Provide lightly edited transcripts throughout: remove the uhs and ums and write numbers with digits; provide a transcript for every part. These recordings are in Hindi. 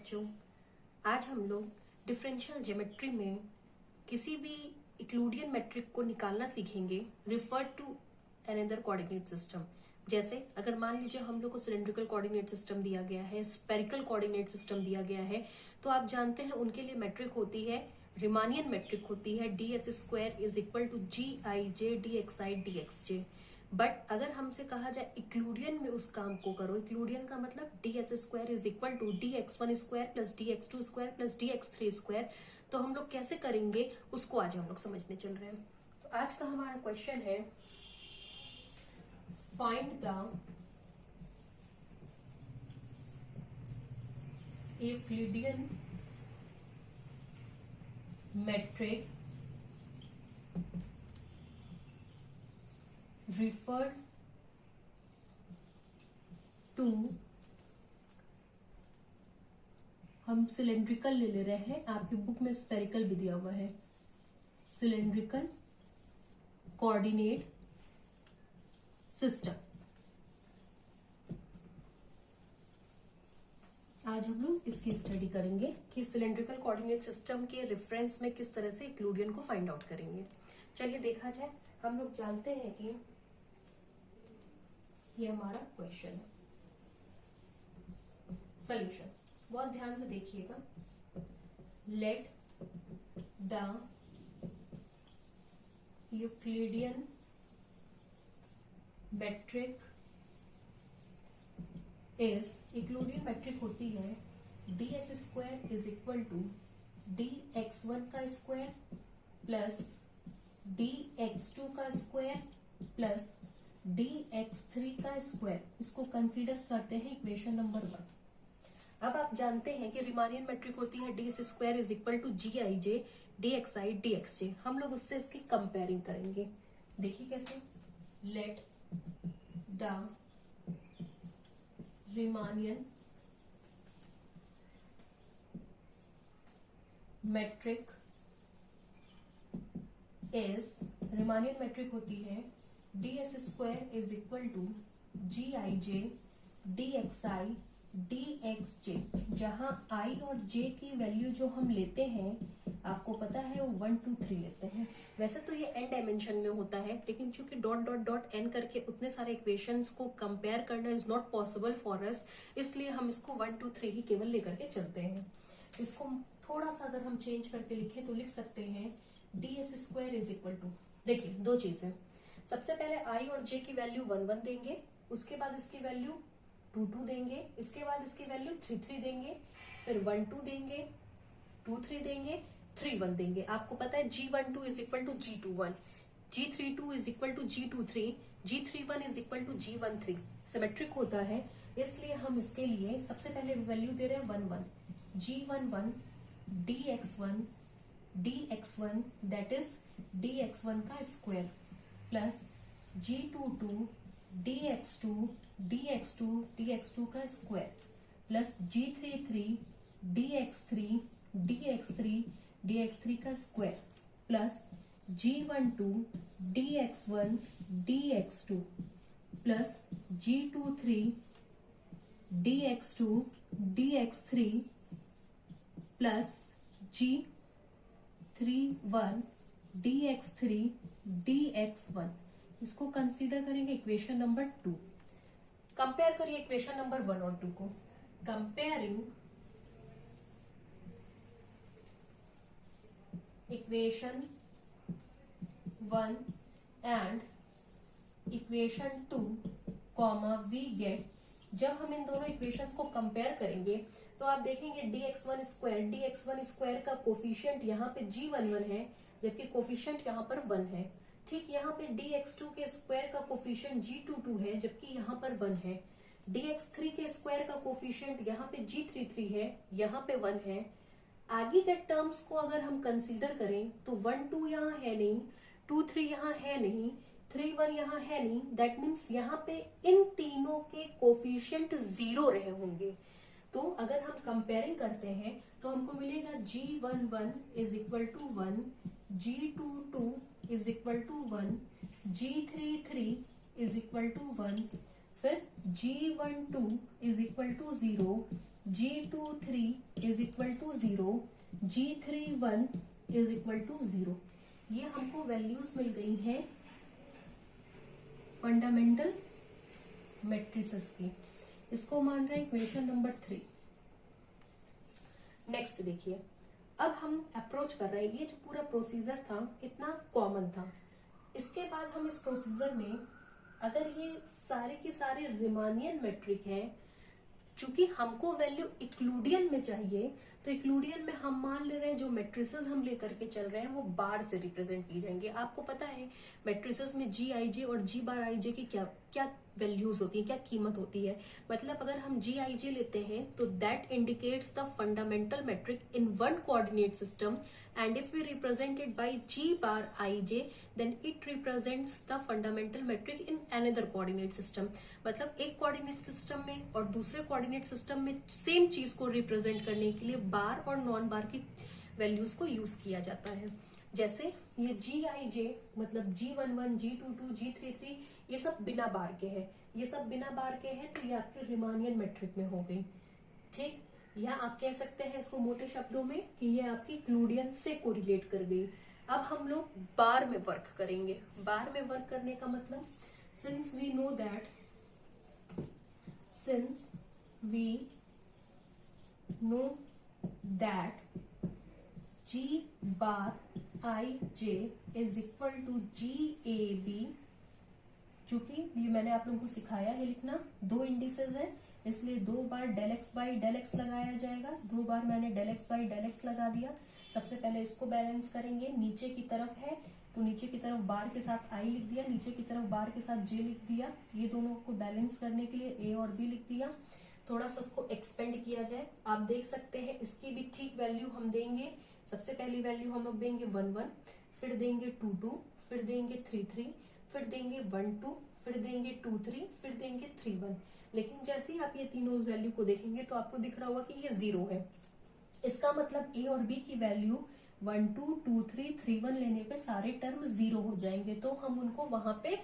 बच्चों, आज हम लोग डिफरेंशियल ज्योमेट्री में किसी भी इक्लूडियन मैट्रिक को निकालना सीखेंगे refer to another coordinate system. जैसे अगर मान लीजिए हम लोग को सिलेंड्रिकल कोऑर्डिनेट सिस्टम दिया गया है, स्पेरिकल कोऑर्डिनेट सिस्टम दिया गया है, तो आप जानते हैं उनके लिए मैट्रिक होती है, रिमानियन मैट्रिक होती है ds² is equal to gij dxi dxj। But अगर हमसे कहा जाए इक्लूडियन में उस काम को करो, इक्लूडियन का मतलब ds² is equal to dx1² plus dx2² plus dx3², तो हम लोग कैसे करेंगे उसको आज हम लोग समझने चल रहे हैं। तो आज का हमारा क्वेश्चन है find the Euclidean metric referred to, हम सिलेंड्रिकल ले रहे हैं, आपकी बुक में स्पेरिकल भी दिया हुआ है, सिलेंड्रिकल कोऑर्डिनेट सिस्टम। आज हम लोग इसकी स्टडी करेंगे कि सिलेंड्रिकल कोऑर्डिनेट सिस्टम के रेफरेंस में किस तरह से इक्लूडियन को फाइंड आउट करेंगे। चलिए देखा जाए, हम लोग जानते हैं कि ये हमारा क्वेश्चन है। सॉल्यूशन बहुत ध्यान से देखिएगा। Let the Euclidean metric is, Euclidean metric होती है ds² is equal to dx1 का स्क्वायर प्लस dx2 का स्क्वायर प्लस dx3 का स्क्वायर। इसको कंसीडर करते हैं इक्वेशन नंबर 1। अब आप जानते हैं कि रिमानियन मैट्रिक होती है ds² is equal to gij dxi dxj। हम लोग उससे इसकी कंपेयरिंग करेंगे। देखिए कैसे। Let the Riemannian metric is, Riemannian metric होती है ds² is equal to gij dxi dxj, जहां i और j की वैल्यू जो हम लेते हैं आपको पता है वो 1 2 3 लेते हैं। वैसे तो ये n डायमेंशन में होता है, लेकिन चूंकि डॉट डॉट डॉट n करके उतने सारे इक्वेशंस को कंपेयर करना is not possible for us, इसलिए हम इसको 1 2 3 ही केवल लेकर के चलते हैं। इसको थोड़ा सा अगर हम चेंज करके लिखें तो लिख सकते हैं ds² इज इक्वल टू, देखिए दो चीजें, सबसे पहले i और j की वैल्यू 1 1 देंगे, उसके बाद इसकी वैल्यू 2 2 देंगे, इसके बाद इसकी वैल्यू 3 3 देंगे, फिर 1 2 देंगे, 2 3 देंगे, 3 1 देंगे। आपको पता है g12 is equal to g21, g32 is equal to g23, g31 is equal to g13। Symmetric होता है, इसलिए हम इसके लिए सबसे पहले वैल्यू दे रहे हैं 1 1, g11 dx1 that is dx1 का स्क्वायर प्लस g22 dx2 का स्क्वायर प्लस g33 dx3 का square plus g12 dx1 plus g23 dx3 plus g31 dx1। इसको कंसीडर करेंगे इक्वेशन नंबर 2। कंपेयर करिए इक्वेशन नंबर 1 और 2 को। Comparing equation 1 and equation 2 comma we get, जब हम इन दोनों इक्वेशंस को कंपेयर करेंगे तो आप देखेंगे dx1² का कोफिशिएंट यहाँ पे g11 है, जबकि कोफिशिएंट यहाँ पर 1 है। ठीक यहाँ पे dx2 के स्क्वायर का कोफिशिएंट g22 है, जबकि यहाँ पर 1 है। dx3 के स्क्वायर का कोफिशिएंट यहाँ पे g33 है, यहाँ पे 1 है। आगे के टर्म्स को अगर हम कंसीडर करें तो 1 2 यहाँ है नहीं, 2 3 यहाँ है नहीं, 3 1 यहाँ है नहीं। दैट मीन्स यहाँ पे इन तीनों के कोफिशिएंट 0 रहे होंगे। तो अगर हम कंपेयरिंग करते हैं तो हमको मिलेगा g11 is equal to 1, g22 is equal to 1, g33 is equal to 1, फिर g12 is equal to 0, G23 is equal to 0, G31 is equal to 0। ये हमको वैल्यूज मिल गई हैं फंडामेंटल मैट्रिसेस की। इसको मान रहे हैं इक्वेशन नंबर 3। नेक्स्ट देखिए, अब हम अप्रोच कर रहे हैं। ये जो पूरा प्रोसीजर था इतना कॉमन था। इसके बाद हम इस प्रोसीजर में अगर ये सारे के सारे रिमानियन मैट्रिक है, चूंकि हमको वैल्यू इक्लूडियन में चाहिए, तो इक्लूडियन में हम मान ले रहे हैं जो मैट्रिसेस हम लेकर के चल रहे हैं वो बार से रिप्रेजेंट की जाएंगे। आपको पता है मैट्रिसेस में जी आई जे और जी बार आई जे की क्या क्या वैल्यूज होती है, क्या कीमत होती है। मतलब अगर हम जी आई जे लेते हैं तो that indicates the fundamental metric in one coordinate system, and if we represent it by G bar I J then it represents the fundamental metric in another coordinate system. मतलब एक कोऑर्डिनेट सिस्टम में और दूसरे कोऑर्डिनेट सिस्टम में सेम चीज को रिप्रेजेंट करने के लिए बार और नॉन बार की वैल्यूज को यूज किया जाता है। जैसे ये जी आई जे मतलब G11, G22, G33 ये सब बिना बार के हैं। ये सब बिना बार के हैं तो ये आपके रिमानियन मैट्रिक में हो गई। ठीक, या आप कह सकते हैं इसको मोटे शब्दों में कि ये आपकी इक्लूडियन से कोरिलेट कर गई। अब हम लोग बार में वर्क करेंगे। बार में वर्क करने का मतलब, since we know that G bar I J is equal to GAB, चूंकि ये मैंने आप लोगों को सिखाया है लिखना, दो इंडिसेस है इसलिए 2 बार del x by del x लगाया जाएगा। 2 बार मैंने del x by del x लगा दिया। सबसे पहले इसको बैलेंस करेंगे। नीचे की तरफ है तो नीचे की तरफ बार के साथ आई लिख दिया, नीचे की तरफ बार के साथ जे लिख दिया। ये दोनों को बैलेंस करने के लिए ए और बी लिख दिया। थोड़ा सा इसको एक्सपेंड किया जाए, आप देख सकते हैं इसकी भी ठीक वैल्यू हम देंगे। सबसे पहली वैल्यू हम लोग देंगे 1 1, फिर देंगे 2 2, फिर देंगे 3 3, फिर देंगे 1 2, फिर देंगे 2 3, फिर देंगे 3 1। लेकिन जैसे ही आप ये तीनों वैल्यू को देखेंगे तो आपको दिख रहा होगा कि ये 0 है। इसका मतलब ए और बी की वैल्यू 1 2 2 3 3 1 लेने पे सारे टर्म 0 हो जाएंगे, तो हम उनको वहां पे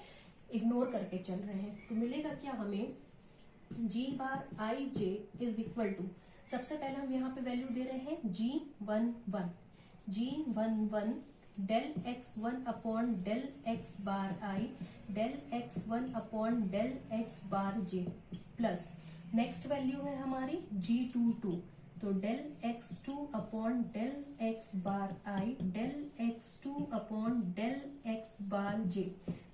इग्नोर करके चल रहे हैं। तो मिलेगा क्या हमें, जी bar I J is equal to, सबसे पहले हम यहाँ पे वैल्यू दे रहे हैं G11 del x1 upon del x bar i del x1 upon del x bar j, plus next value है हमारी G22 तो del x2 upon del x bar i del x2 upon del x bar j,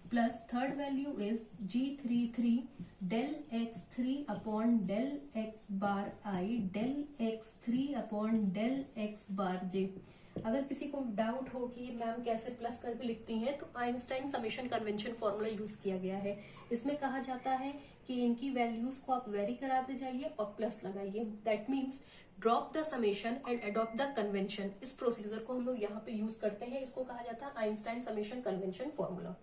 plus third value is G33 del x3 upon del x bar i del x3 upon del x bar j. अगर किसी को डाउट हो कि मैम कैसे प्लस करके लिखती हैं, तो Einstein summation convention formula use किया गया है। इसमें कहा जाता है कि इनकी वैल्यूज को आप वेरी कराते जाइए और प्लस लगाइए। That means drop the summation and adopt the convention. इस प्रोसीजर को हम लोग यहाँ पे यूज करते हैं। इसको कहा जाता है आइंस्टाइन समेशन कन्वेंशन फॉर्मूला।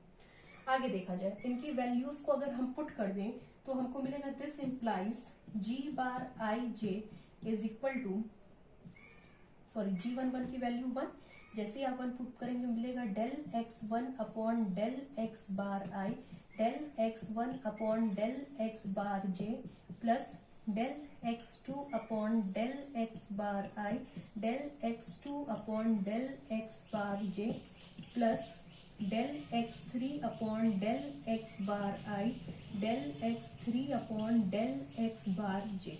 आगे देखा जाए, इनकी वैल्यूज को अगर हम पुट कर दें तो हमको मिलेगा this implies G bar I J is equal to, sorry G11 की वैल्यू 1, जैसे ही आप 1 पुट करेंगे मिलेगा del x1 upon del x bar i del x1 upon del x bar j, plus del x2 upon del x bar i del x2 upon del x bar j, plus del x3 upon del x bar i del x3 upon del x bar j.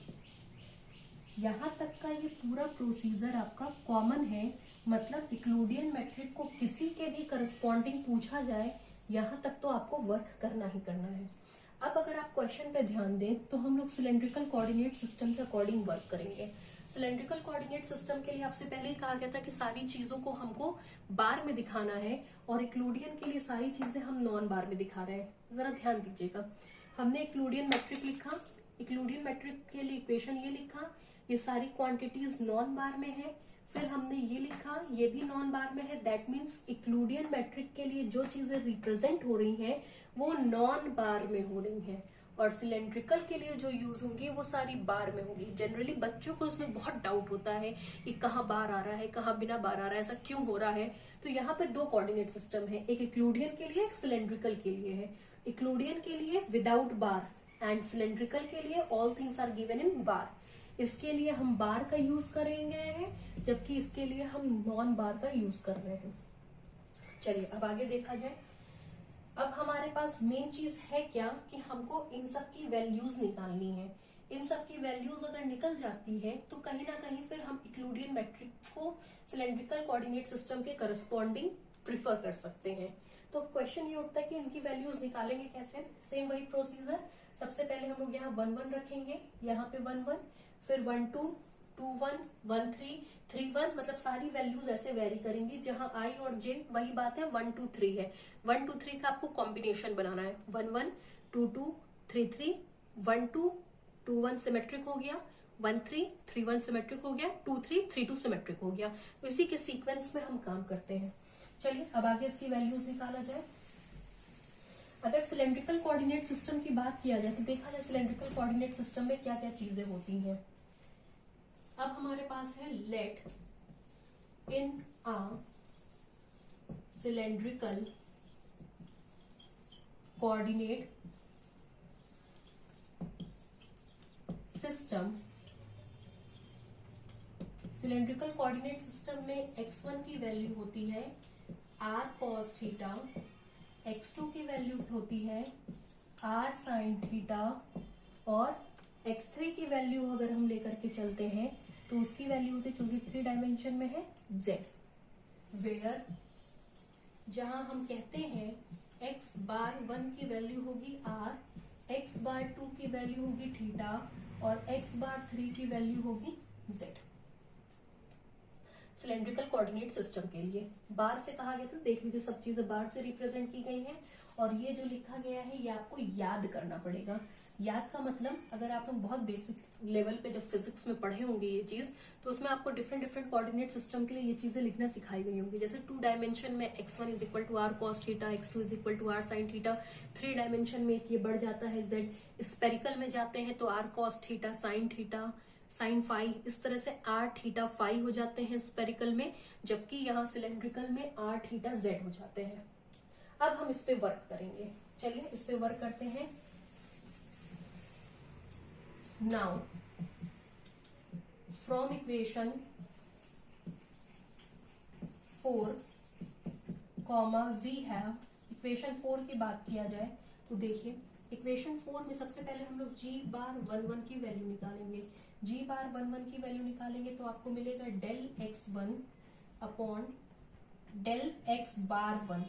यहाँ तक का ये पूरा प्रोसीजर आपका कॉमन है। मतलब इक्लूडियन मैट्रिक को किसी के भी करस्पॉन्डिंग पूछा जाए, यहाँ तक तो आपको वर्क करना ही करना है। अब अगर आप क्वेश्चन पे ध्यान दें तो हम लोग सिलेंड्रिकल कोऑर्डिनेट सिस्टम के अकॉर्डिंग वर्क करेंगे। सिलेंड्रिकल कोऑर्डिनेट सिस्टम के लिए आपसे पहले ही कहा गया था कि सारी चीजों को हमको बार में दिखाना है, और इक्लूडियन के लिए सारी चीजें हम नॉन बार में दिखा रहे हैं। जरा ध्यान दीजिएगा, हमने इक्लूडियन मैट्रिक लिखा, इक्लूडियन मैट्रिक के लिए इक्वेशन ये लिखा, ये सारी क्वांटिटीज नॉन बार में है। फिर हमने ये लिखा, ये भी नॉन बार में है। दैट मीन्स इक्लूडियन मैट्रिक के लिए जो चीजें रिप्रेजेंट हो रही हैं वो नॉन बार में हो रही हैं, और सिलेंड्रिकल के लिए जो यूज होंगी वो सारी बार में होगी। जनरली बच्चों को इसमें बहुत डाउट होता है कि कहाँ बार आ रहा है, कहाँ बिना बार आ रहा है, ऐसा क्यों हो रहा है। तो यहाँ पे 2 कोऑर्डिनेट सिस्टम है, एक इक्लूडियन के लिए, एक सिलेंड्रिकल के लिए है। इक्लूडियन के लिए विदाउट बार एंड सिलेंड्रिकल के लिए all things are given in bar. इसके लिए हम बार का यूज करेंगे हैं, जबकि इसके लिए हम नॉन बार का यूज कर रहे हैं। चलिए अब आगे देखा जाए। अब हमारे पास मेन चीज है क्या कि हमको इन सब की वैल्यूज निकालनी है। इन सब की वैल्यूज अगर निकल जाती है तो कहीं ना कहीं फिर हम यूक्लिडियन मैट्रिक को सिलेंड्रिकल कोऑर्डिनेट सिस्टम के करस्पॉन्डिंग प्रिफर कर सकते हैं। तो क्वेश्चन ये उठता है कि इनकी वैल्यूज निकालेंगे कैसे। सेम वही प्रोसीजर, सबसे पहले हम लोग यहाँ 1 1 रखेंगे, यहाँ पे 1 1, फिर 1 2 2 1 1 3 3 1, मतलब सारी वैल्यूज ऐसे वेरी करेंगी। जहां आई और जे वही बात है 1 2 3 है, 1 2 3 का आपको कॉम्बिनेशन बनाना है। 1 1 2 2 3 3 1 2 2 1 सिमेट्रिक हो गया, 1 3 3 1 सिमेट्रिक हो गया, 2 3 3 2 सिमेट्रिक हो गया। तो इसी के सीक्वेंस में हम काम करते हैं। चलिए अब आगे इसकी वैल्यूज निकाला जाए। अगर सिलेंड्रिकल कोऑर्डिनेट सिस्टम की बात किया जाए तो देखा जाए सिलेंड्रिकल कोऑर्डिनेट सिस्टम में क्या क्या चीजें होती हैं। अब हमारे पास है let in a cylindrical coordinate system. Cylindrical coordinate system में x1 की वैल्यू होती है r cos थीटा, x2 की वैल्यू होती है r sin थीटा, और x3 की वैल्यू अगर हम लेकर के चलते हैं तो उसकी वैल्यू होती है, चूंकि 3 डायमेंशन में है, z, वेयर जहां हम कहते हैं x बार 1 की वैल्यू होगी r, x बार 2 की वैल्यू होगी थीटा, और x बार 3 की वैल्यू होगी z। सिलेंड्रिकल कोऑर्डिनेट सिस्टम के लिए बार से कहा गया था, देख लीजिए सब चीजें बार से रिप्रेजेंट की गई हैं, और ये जो लिखा गया है ये आपको याद करना पड़ेगा। याद का मतलब, अगर आप लोग बहुत बेसिक लेवल पे जब फिजिक्स में पढ़े होंगे ये चीज, तो उसमें आपको डिफरेंट डिफरेंट कोऑर्डिनेट सिस्टम के लिए ये चीजें लिखना सिखाई गई होंगी। जैसे 2 डायमेंशन में x1 is equal to R cos theta, x2 is equal to R sine theta, 3 dimension में ये बढ़ जाता है z, स्पेरिकल में जाते हैं तो are cos theta sine theta sine phi, इस तरह से आर थीटा फाई हो जाते हैं स्पेरिकल में, जबकि यहाँ सिलेंड्रिकल में आर थीटा जेड हो जाते हैं। अब हम इस पे वर्क करेंगे। चलिए इस पे वर्क करते हैं। Now from equation 4 comma we have, equation 4 की बात किया जाए तो देखिए इक्वेशन 4 में सबसे पहले हम लोग g बार 1 1 की वैल्यू निकालेंगे। g बार 1 1 की वैल्यू निकालेंगे तो आपको मिलेगा del x1 upon del x bar 1,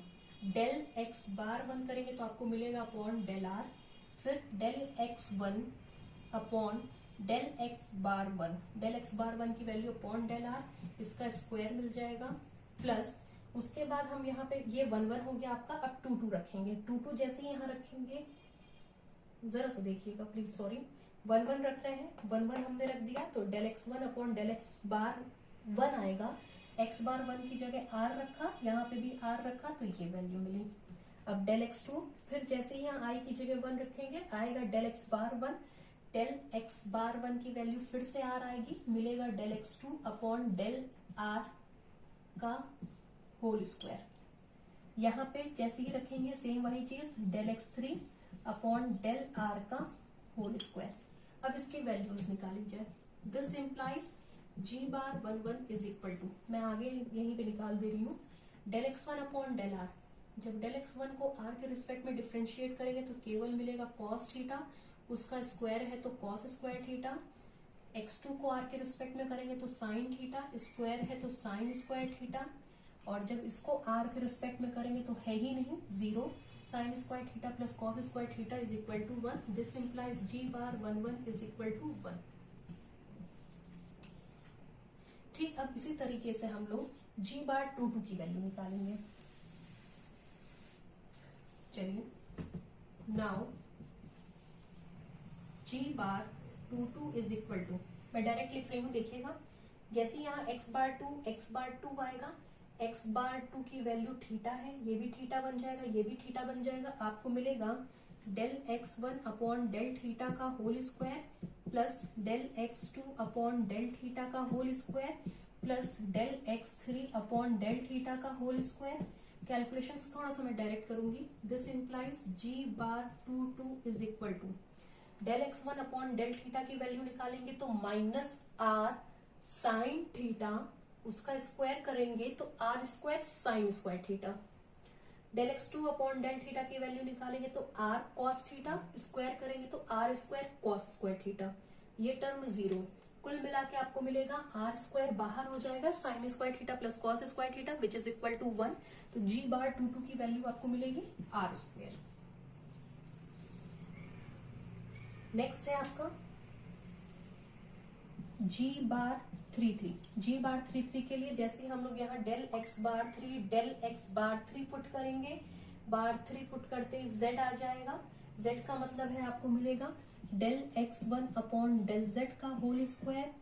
del x bar 1 करेंगे तो आपको मिलेगा अपॉन डेल r, फिर del x1 upon del x bar 1, del x bar 1 की वैल्यू अपॉन डेल r, इसका स्क्वायर मिल जाएगा, प्लस उसके बाद हम यहाँ पे ये 1 1 हो गया आपका, अब 2 2 रखेंगे। 2 2 जैसे ही यहाँ रखेंगे, जरा सा देखिएगा प्लीज, सॉरी, 1 1 रख रहे हैं, 1 1 हमने रख दिया तो del x1 upon del x bar 1 आएगा, x बार 1 की जगह r रखा, यहाँ पे भी r रखा, तो ये वैल्यू मिली। अब डेल x2, फिर जैसे ही यहाँ i की जगह 1 रखेंगे आएगा del x bar 1, del x bar 1 की वैल्यू फिर से r आएगी, मिलेगा del x2 upon del r का होल स्क्वायर। यहाँ पे जैसे ही रखेंगे सेम वही चीज, del x3 upon del r का होल स्क्वायर। अब इसकी वैल्यूज निकाली जाए। This implies g bar 1 1 is equal to, मैं आगे यहीं पे निकाल दे रही हूँ, del x1 upon del r। जब डेल x1 को r के रिस्पेक्ट में डिफ्रेंशिएट करेंगे तो केवल मिलेगा cos थीटा, उसका स्क्वायर है तो cos स्क्वायर थीटा, x2 को r के रिस्पेक्ट में करेंगे तो साइन थीटा, स्क्वायर है तो साइन स्क्वायर थीटा, और जब इसको r के रिस्पेक्ट में करेंगे तो है ही नहीं, 0, sine square theta plus cos square theta is equal to 1। This implies g bar 1 1 is equal to 1। ठीक, अब इसी तरीके से हम लोग g बार 2 2 की वैल्यू निकालेंगे। चलिए, now g bar 2 2 is equal to, मैं डायरेक्ट लिख रही हूँ, देखिएगा, जैसे यहाँ x बार 2 आएगा, x बार 2 की वैल्यू थीटा है, ये भी थीटा बन जाएगा, ये भी थीटा बन जाएगा, आपको मिलेगा del x1 upon del theta का whole square plus del x2 upon del theta का whole square plus del x3 upon del theta का होल स्क्वायर। कैलकुलेशंस थोड़ा सा मैं डायरेक्ट करूंगी। This implies g bar 2 2 is equal to, del x1 upon del theta की वैल्यू निकालेंगे तो माइनस आर साइन थीटा, उसका स्क्वायर करेंगे तो r square sine square theta. Del x2 upon del theta की वैल्यू निकालेंगे तो आर कॉस थीटा, स्क्वायर करेंगे तो r square cos square theta. ये टर्म 0, कुल मिला के आपको मिलेगा आर स्क्वायर बाहर हो जाएगा, sine square theta plus cos square theta which is equal to 1। तो जी बार 2 की वैल्यू आपको मिलेगी आर स्क्वायर। नेक्स्ट है आपका जी बार 3 जी बार 3 के लिए जैसे हम लोग यहाँ डेल एक्स बार 3 डेल एक्स बार 3 पुट करेंगे, बार 3 पुट करते ही z आ जाएगा। z का मतलब है आपको मिलेगा del x1 upon del z का whole square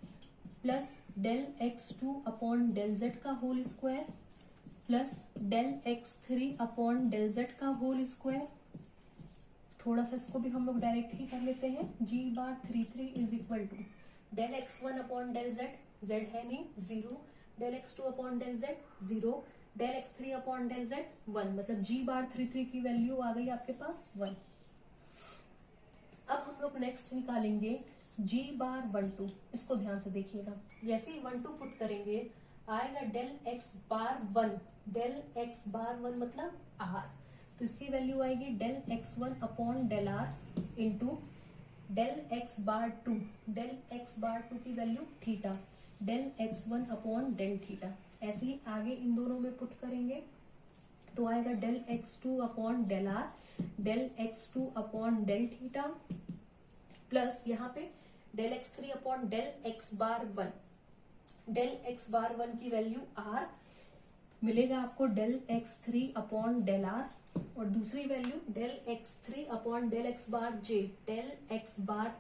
plus del x2 upon del z का whole square plus del x3 upon del z का होल स्क्वायर। थोड़ा सा इसको भी हम लोग डायरेक्ट ही कर लेते हैं। G bar 3 is equal to del x1 upon del z, z है नहीं 0, del x2 upon del z 0, del x3 upon del z 1, मतलब जी बार 3 की वैल्यू आ गई आपके पास 1। अब हम लोग नेक्स्ट निकालेंगे जी बार 1 इसको ध्यान से देखिएगा। जैसे ही 1 पुट करेंगे आएगा del x bar 1, del x bar 1 मतलब r, तो इसकी वैल्यू आएगी del x1 upon del r into del x bar 2, del x bar 2 की value theta, del x1 upon del theta. ऐसे ही आगे इन दोनों में पुट करेंगे तो आएगा del x2 upon del r, del x2 upon del theta plus यहाँ पे del x3 upon del x bar 1, del x bar 1 की वैल्यू r मिलेगा आपको del x3 upon del r, और दूसरी value del x3 upon del x bar j, del x bar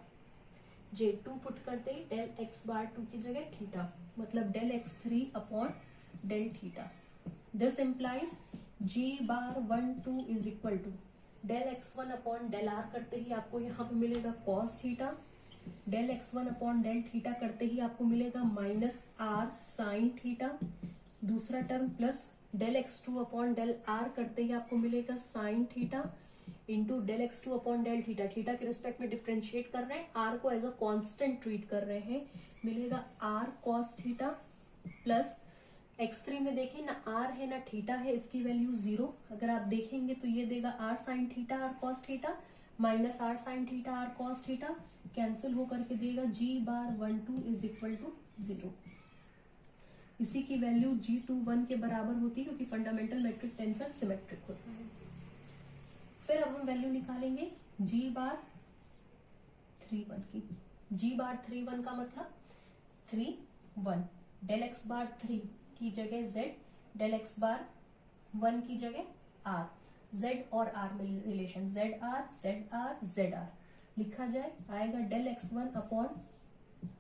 j 2 put करते ही डेल x बार 2 की जगह थीटा, मतलब del x3 upon del theta. This implies g bar 1 2 is equal to del x1 upon del r करते ही आपको यहाँ पे मिलेगा cos theta, del x1 upon del theta करते ही आपको मिलेगा माइनस r साइन थीटा, दूसरा term plus del x2 upon del r करते ही आपको मिलेगा sine theta into del x2 upon del theta, theta के रिस्पेक्ट में डिफ्रेंशिएट कर रहे हैं, r को एज अ कांस्टेंट ट्रीट कर रहे हैं, मिलेगा r cos theta plus x3 में देखिए ना r है ना थीटा है, इसकी वैल्यू 0। अगर आप देखेंगे तो ये देगा r sine theta r cos theta minus r sine theta r cos theta, cancel होकर के देगा g bar 1 2 is equal to 0। इसी की वैल्यू G21 के बराबर होती है क्योंकि फंडामेंटल मैट्रिक टेंसर सिमेट्रिक होता है। फिर अब हम वैल्यू निकालेंगे G बार 3 1 की। G बार 3 1 का मतलब 3 1, डेल x बार 3 की जगह z, डेल x बार 1 की जगह r, z और r में रिलेशन z r लिखा जाए, आएगा del x1 upon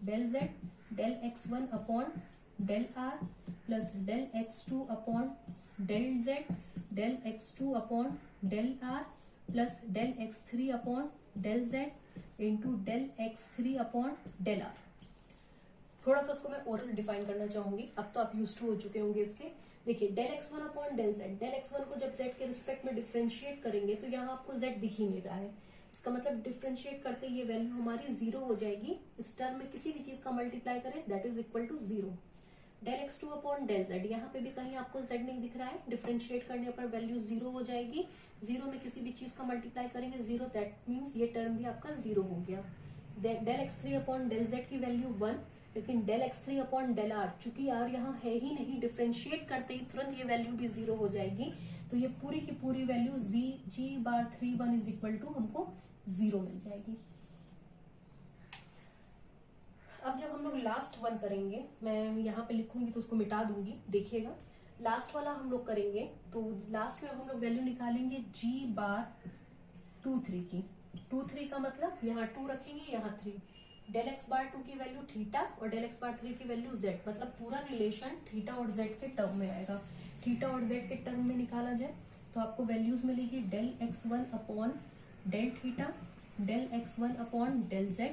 del z, del x1 upon del r plus del x2 upon del z, del x2 upon del r plus del x3 upon del z into del x3 upon del r। थोड़ा सा उसको मैं ओरल डिफाइन करना चाहूंगी, अब तो आप यूज टू हो चुके होंगे इसके। देखिए del x1 upon del z, del x1 को जब z के रिस्पेक्ट में डिफ्रेंशिएट करेंगे तो यहाँ आपको z दिख ही नहीं रहा है, इसका मतलब डिफ्रेंशिएट करते ये वैल्यू हमारी 0 हो जाएगी। इस टर्म में किसी भी चीज का मल्टीप्लाई करें that is equal to 0। Del x2 upon del z, यहाँ पे भी कहीं आपको z नहीं दिख रहा है, डिफ्रेंशिएट करने पर वैल्यू 0 हो जाएगी। 0 में किसी भी चीज का मल्टीप्लाई करेंगे 0, दैट मीन्स ये टर्म भी आपका 0 हो गया। Del x3 upon del z की वैल्यू 1, लेकिन del x3 upon del r, चूंकि r यहाँ है ही नहीं, डिफ्रेंशिएट करते ही तुरंत ये वैल्यू भी 0 हो जाएगी, तो ये पूरी की पूरी value g bar 3 1 is equal to हमको 0 मिल जाएगी। अब जब हम लोग लास्ट वन करेंगे, मैं यहाँ पे लिखूंगी तो उसको मिटा दूंगी, देखिएगा लास्ट वाला हम लोग करेंगे तो लास्ट में हम लोग वैल्यू निकालेंगे g बार 2 3 की। 2 3 का मतलब यहाँ 2 रखेंगे, यहाँ 3, डेल x बार 2 की वैल्यू थीटा और डेल x बार 3 की वैल्यू z, मतलब पूरा रिलेशन थीटा और z के टर्म में आएगा। थीटा और z के टर्म में निकाला जाए तो आपको वैल्यूज मिलेगी del x1 upon del theta, del x1 upon del z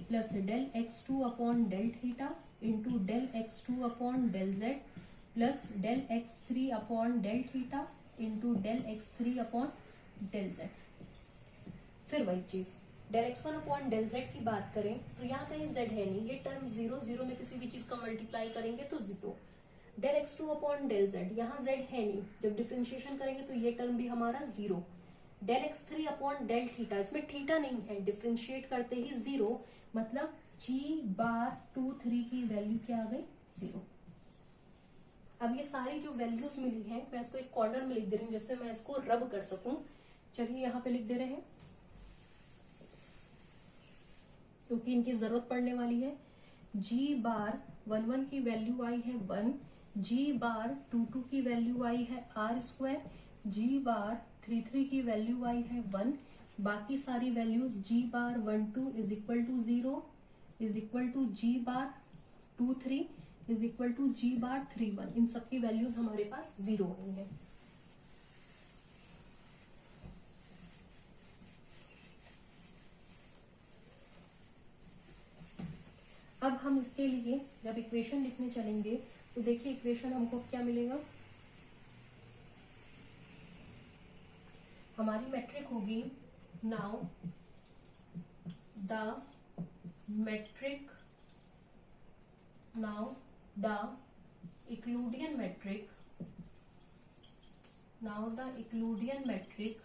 plus del x2 upon del theta into del x2 upon del z plus del x3 upon del theta into del x3 upon del z। फिर वही चीज del x1 upon del z की बात करें तो यहाँ कहीं z है नहीं, ये टर्म 0 0 में किसी भी चीज का मल्टीप्लाई करेंगे तो 0। Del x2 upon del z, यहाँ z है नहीं, जब डिफरेंशिएशन करेंगे तो ये टर्म भी हमारा 0। Del x3 upon del theta, इसमें थीटा नहीं है, डिफरेंशिएट करते ही 0, मतलब g बार 2 3 की वैल्यू क्या आ गई 0। अब ये सारी जो वैल्यूज मिली हैं मैं इसको एक कॉर्नर में लिख दे रही हूँ जिससे मैं इसको रब कर सकूं। चलिए यहाँ पे लिख दे रहे हैं क्योंकि इनकी जरूरत पड़ने वाली है। g बार 1 1 की वैल्यू आई है 1, g बार 2 2 की वैल्यू आई है r स्क्वायर, g बार 3 3 की वैल्यू आई है 1, बाकी सारी values g bar 1 2 is equal to 0 is equal to g bar 2 3 is equal to g bar 3 1, इन सबकी वैल्यूज हमारे पास 0 आई है। अब हम इसके लिए जब इक्वेशन लिखने चलेंगे तो देखिए इक्वेशन हमको क्या मिलेगा। हमारी मैट्रिक होगी, now the metric, now the Euclidean metric, now the Euclidean metric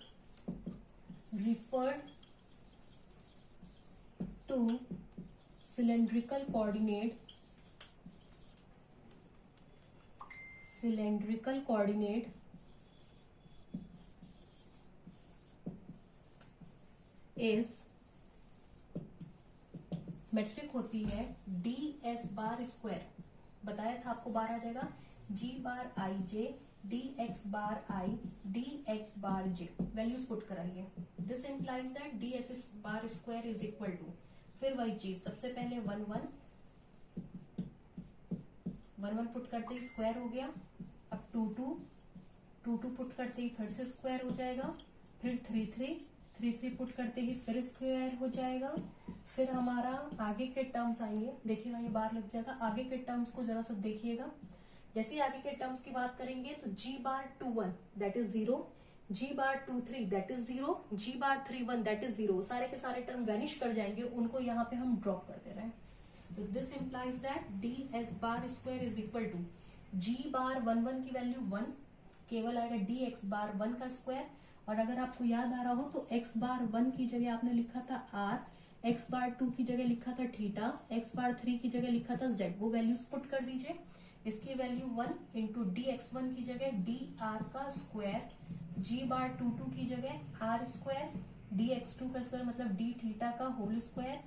referred to cylindrical coordinate is metric होती है ds बार स्क्वायर, बताया था आपको बार आ जाएगा, g bar i j dx bar i dx bar j, values put कराइए। This implies that ds bar square is equal to, फिर वही चीज, सबसे पहले 1 1 पुट करते ही स्क्वायर हो गया, अब 2 2 पुट करते ही फिर से स्क्वायर हो जाएगा, फिर 3 3 पुट करते ही फिर स्क्वायर हो जाएगा, फिर हमारा आगे के टर्म्स आएंगे, देखिएगा ये बार लग जाएगा। आगे के टर्म्स को जरा सा देखिएगा, जैसे ही आगे के टर्म्स की बात करेंगे तो g bar 2 1 that is 0, g bar 2 3 that is 0, g bar 3 1 that is 0, सारे के सारे टर्म वैनिश कर जाएंगे, उनको यहाँ पे हम ड्रॉप कर दे रहे हैं। तो this implies that ds bar square is equal to g bar 1 1 की वैल्यू 1, केवल आएगा dx बार 1 का स्क्वायर, और अगर आपको याद आ रहा हो तो x बार 1 की जगह आपने लिखा था r, x बार 2 की जगह लिखा था थीटा, x बार 3 की जगह लिखा था z, वो वैल्यूज पुट कर दीजिए। इसकी वैल्यू 1 इंटू dx1 की जगह dr का स्क्वायर, g बार 2 2 की जगह r स्क्वायर, dx2 का स्क्वायर मतलब d थीटा का होल स्क्वायर,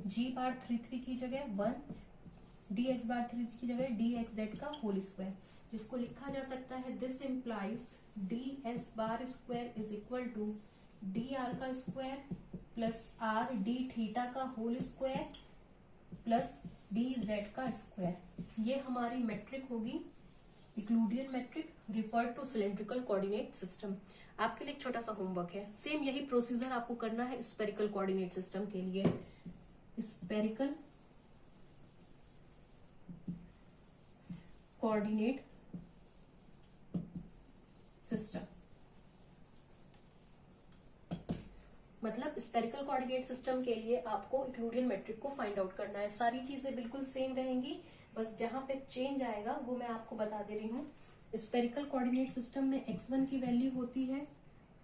g बार 3 3 की जगह 1, dx बार 3 की जगह dxz का होल स्क्वायर, जिसको लिखा जा सकता है this implies ds bar square is equal to dr का square plus r d theta का होल स्क्वायर प्लस dz का स्क्वायर। ये हमारी मैट्रिक होगी Euclidean metric referred to cylindrical coordinate system. आपके लिए एक छोटा सा होमवर्क है, सेम यही प्रोसीजर आपको करना है स्फेरिकल कोऑर्डिनेट सिस्टम के लिए। स्फेरिकल कोऑर्डिनेट सिस्टम मतलब स्फेरिकल कोऑर्डिनेट सिस्टम के लिए आपको यूक्लिडियन मैट्रिक को फाइंड आउट करना है। सारी चीजें बिल्कुल सेम रहेंगी, बस जहां पे चेंज आएगा वो मैं आपको बता दे रही हूँ। स्फेरिकल कोऑर्डिनेट सिस्टम में x1 की वैल्यू होती है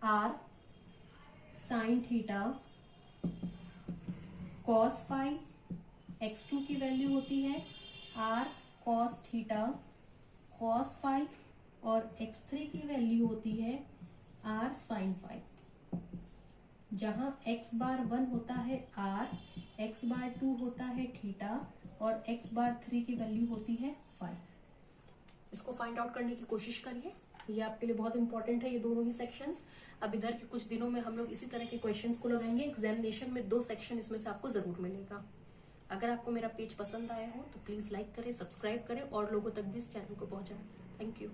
r sine theta cos phi, x2 की वैल्यू होती है r cos theta cos phi, और x3 की वैल्यू होती है r साइन फाई। जहां x बार 1 होता है r, x बार 2 होता है थीटा और x बार 3 की वैल्यू होती है फाई। इसको फाइंड आउट करने की कोशिश करिए, ये आपके लिए बहुत इंपॉर्टेंट है ये दोनों ही सेक्शंस। अब इधर के कुछ दिनों में हम लोग इसी तरह के क्वेश्चंस को लगाएंगे एग्जामिनेशन में, 2 सेक्शन इसमें से आपको जरूर मिलेगा। अगर आपको मेरा पेज पसंद आया हो तो प्लीज लाइक करें, सब्सक्राइब करें और लोगों तक भी इस चैनल को पहुंचाएं। Thank you.